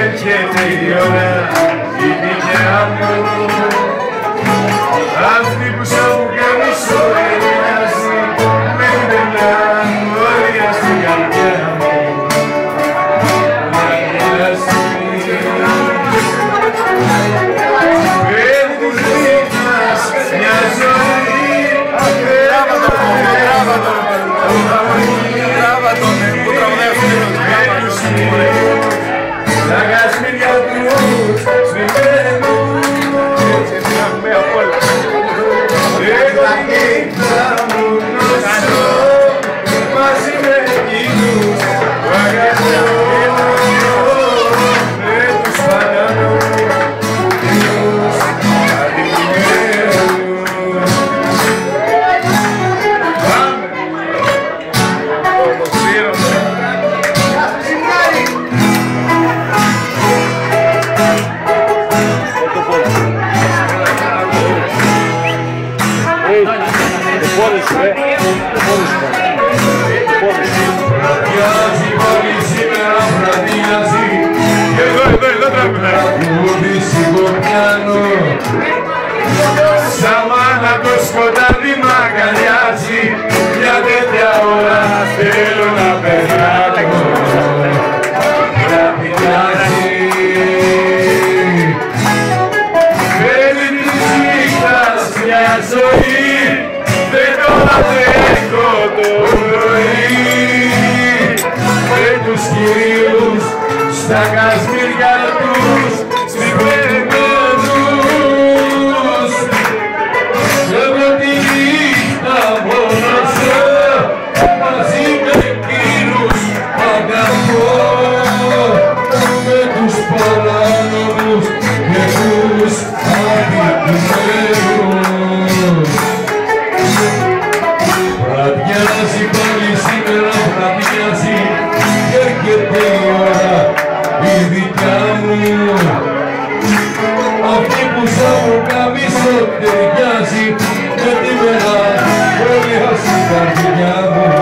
έρχεται η ώρα η δικιά μου. Αυτή που σαν μου καμίσω έμοιάζει με μπελά όρια στην καρδιά μου. Πέφτουν νύχτας μια ζωή. Τα γασμίδια τους σβημένους. Εγώ νύχτα μου νοσώ μαζί με εκείνους που αγαπώ. Με τους φανανούς αντιμένους. Πάμε! Βραδιάζει πάλι σήμερα, βραδιάζει. Εδώ τραγουδί σιγοπιάνο. Σαν μάνα το σκοτάδι μ' αγκαλιάζει. Μια τέτοια ώρα θέλω να περνάω. Βραδιάζει. Φέρνει της νύχτας μια ζωή. Δεν το αντέχω το πρωί. Με τους κυρίους στα κασμίρια τους σβημένους. Εγώ τη νύχτα μόνος μαζί με εκείνους αγαπώ. Με τους παράνομους και τους αδικημένους. Βραδιάζει πάλι σήμερα, βραδιάζει και έρχεται η ώρα η δικιά μου. Αυτή που σαν μου καμίσω ταιριάζει με τη μέρα όλη στην καρδιά μου.